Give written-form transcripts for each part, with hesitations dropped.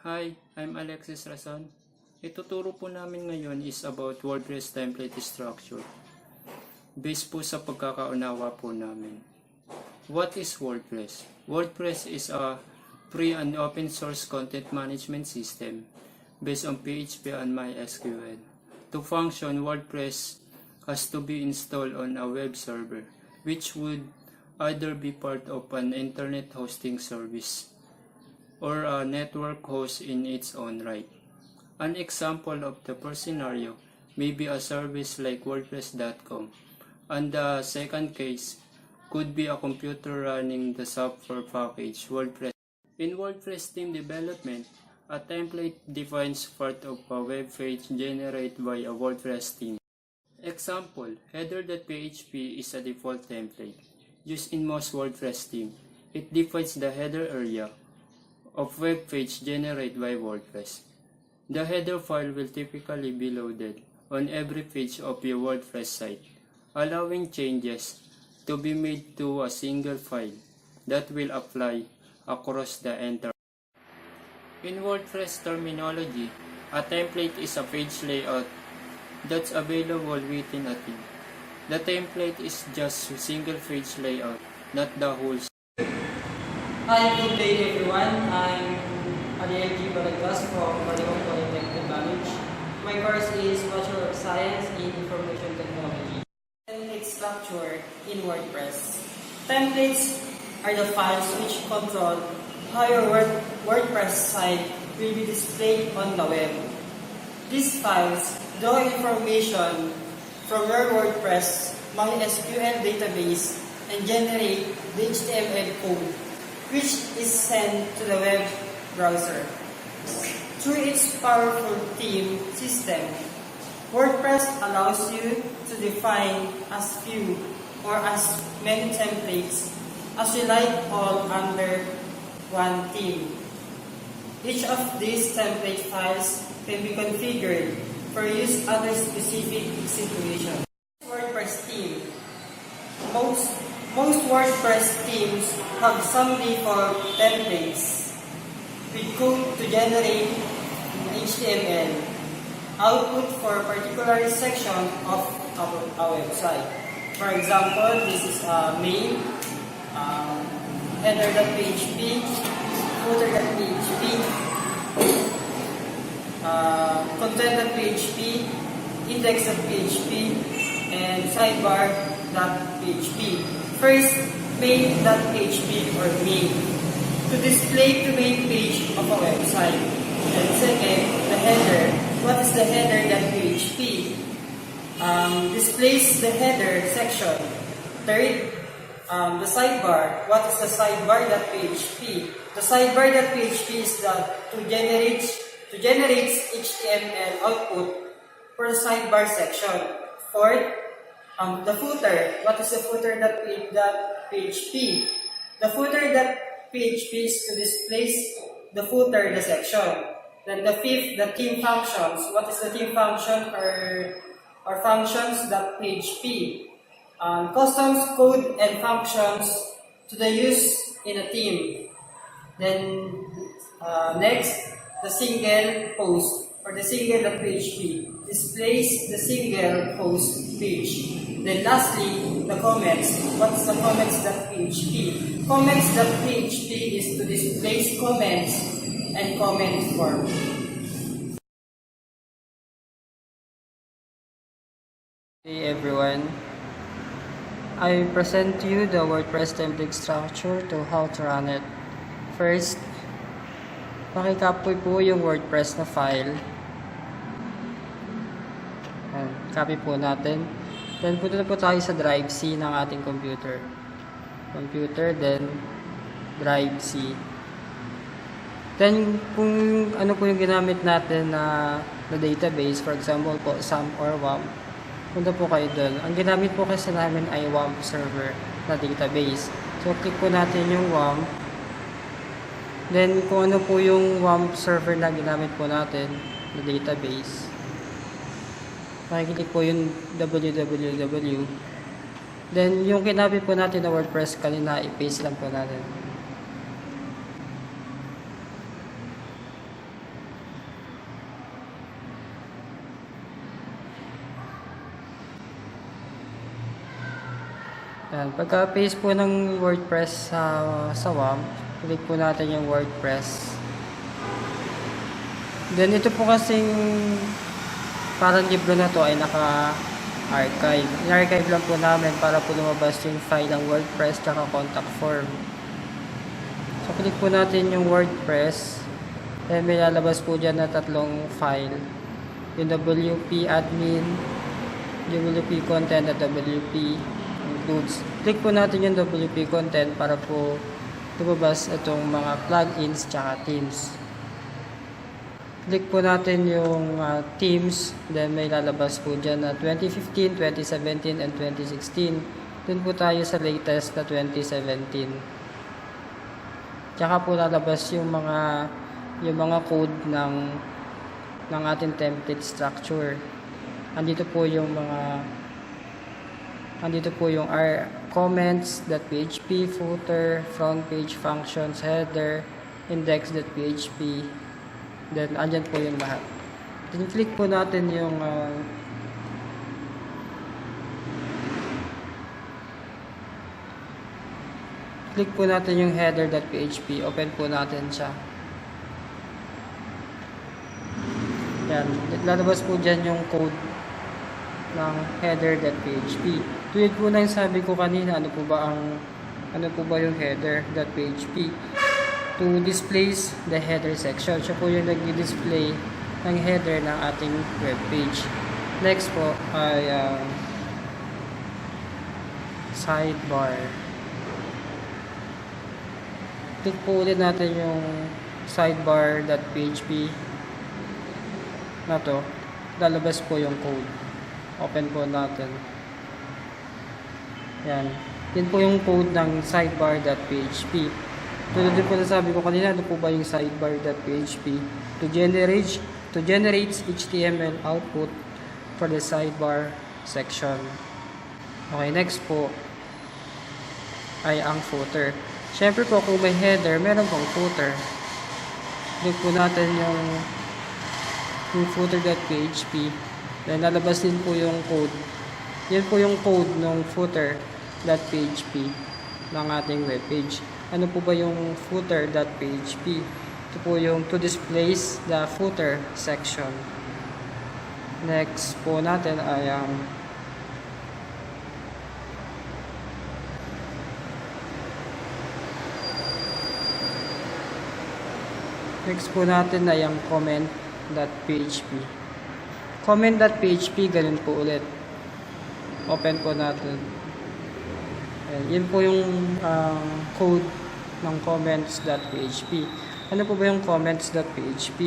Hi, I'm Alexses Razon. Ituturo po namin ngayon is about WordPress template structure. Based po sa pagkakaunawa po namin. What is WordPress? WordPress is a free and open source content management system based on PHP and MySQL. To function, WordPress has to be installed on a web server, which would either be part of an internet hosting service or a network host in its own right. An example of the first scenario may be a service like WordPress.com, and the second case could be a computer running the software package WordPress. In WordPress team development, a template defines part of a web page generated by a WordPress team. Example, header.php is a default template used in most WordPress teams. It defines the header area of web page generated by WordPress. The header file will typically be loaded on every page of your WordPress site, allowing changes to be made to a single file that will apply across the entire. In WordPress terminology, a template is a page layout that's available within a theme. The template is just a single page layout, not the whole. Hi, good day everyone. I'm Ariel Balagtas from Jerico Bautista. My course is Bachelor of Science in Information Technology. Template structure in WordPress. Templates are the files which control how your WordPress site will be displayed on the web. These files draw information from your WordPress MySQL database and generate the HTML code, which is sent to the web browser. Through its powerful theme system, WordPress allows you to define as few or as many templates as you like, all under one theme. Each of these template files can be configured for use under specific situations. WordPress theme. Most WordPress themes have some default templates with code to generate HTML output for a particular section of a website. For example, this is main, header.php, footer.php, content.php, index.php, and sidebar.php. First, main.php or main, to display the main page of a website. And second, the header. What is the header.php? Displays the header section. Third, the sidebar. What is the sidebar.php? The sidebar.php is to generate HTML output for the sidebar section. Fourth, the footer. What is the footer.php? The footer.php is to display the footer, the section. Then the fifth, the theme functions. What is the theme function or functions.php? Customs, code, and functions to the use in a theme. Then next, the single post or the single.php displays the single post page. Then lastly, the comments. What's the comments.php? Comments.php is to display comments and comment form. Hey everyone, I present to you the WordPress template structure to how to run it. First, pakicopy po yung WordPress na file. Copy po natin. Then punta na po tayo sa drive C ng ating computer. Then drive C. Then kung ano po yung ginamit natin na database, for example po SAM or WAMP, punta po kayo doon. Ang ginamit po kasi namin ay WAMP server na database. So click po natin yung WAMP. Then kung ano po yung WAMP server na ginamit po natin na database, makiklik po yung www. Then yung kinabit po natin na WordPress kanina, i-paste lang po natin. Yan. Pagka-paste po ng WordPress sa WAMP, click po natin yung WordPress. Then ito po kasing parang libro na to ay naka-archive. In-archive lang po namin para po lumabas yung file ng WordPress tsaka contact form. So click po natin yung WordPress. Then may lalabas po dyan na tatlong file. Yung WP admin, WP content at WP includes. Click po natin yung WP content para po lumabas itong mga plugins tsaka themes. Click po natin yung themes, then may lalabas po dyan na 2015, 2017, and 2016. Dun po tayo sa latest na 2017. Tsaka po lalabas yung mga code ng ating template structure. Andito po yung comments.php, footer, front page functions, header, index.php. Then, andyan po yung lahat. Then, click po natin yung header.php. Open po natin siya. Yan. Lalabas po dyan yung code ng header.php. Tulad po na yung sabi ko kanina, ano po ba yung header.php? To displays the header section. Siya po yung nag-display ng header ng ating web page. Next po ay sidebar. Click po ulit natin yung sidebar.php na to. Lalabas po yung code. Open po natin. Yan. Yan po yung code ng sidebar.php. Tulad din po na sabi ko kanina, ano po ba yung sidebar.php? To generate HTML output for the sidebar section. Okay, next po ay ang footer. Siyempre po, kung may header, meron pong footer. Click po natin yung footer.php. Then, lalabas din po yung code. Yan po yung code ng footer.php ng ating webpage. Ano po ba yung footer.php? Ito po yung to displays the footer section. Next po natin ay ang comment.php. Comment.php, ganun po ulit. Open po natin. Yan po yung code ng comments.php. Ano po ba yung comments.php?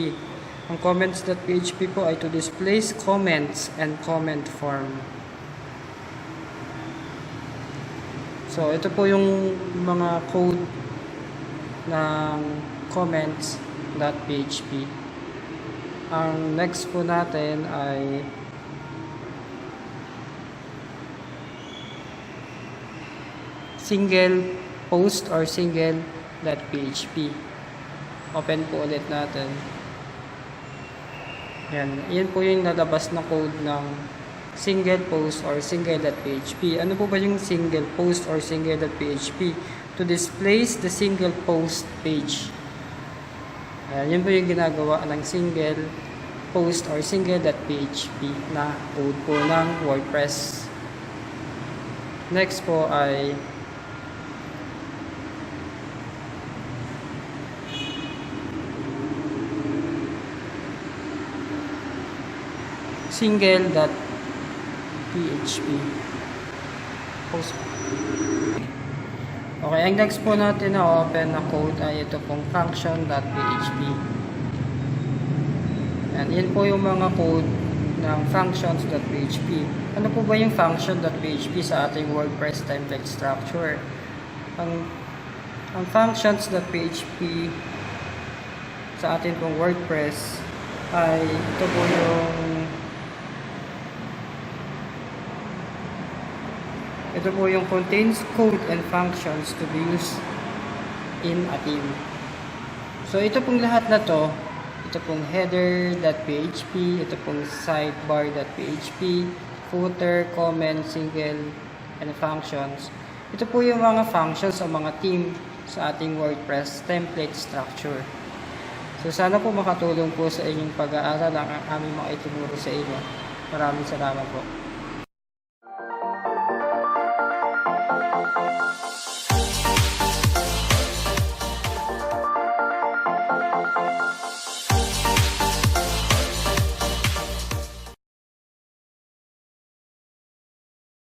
Ang comments.php po ay to displays comments and comment form. So, ito po yung mga code ng comments.php. Ang next po natin ay single post or single.php. Open po ulit natin. Yan po yung nalabas na code ng single post or single.php. Ano po ba yung single post or single.php? To displays the single post page. Yan po yung ginagawa ng single post or single.php na code po ng WordPress. Next po ay single.php. Okay, ang next po natin na open na code ay ito pong function.php. And yan po yung mga code ng functions.php. Ano po ba yung function.php sa ating WordPress template structure? Ang functions.php sa ating pong WordPress ay ito po yung contains code and functions to be used in a theme. So ito pong lahat na to, ito pong header.php, ito pong sidebar.php, footer, comment, single, and functions. Ito po yung mga functions o mga theme sa ating WordPress template structure. So sana po makatulong po sa inyong pag-aaral ang aming mga ituturo sa inyo. Maraming salamat po.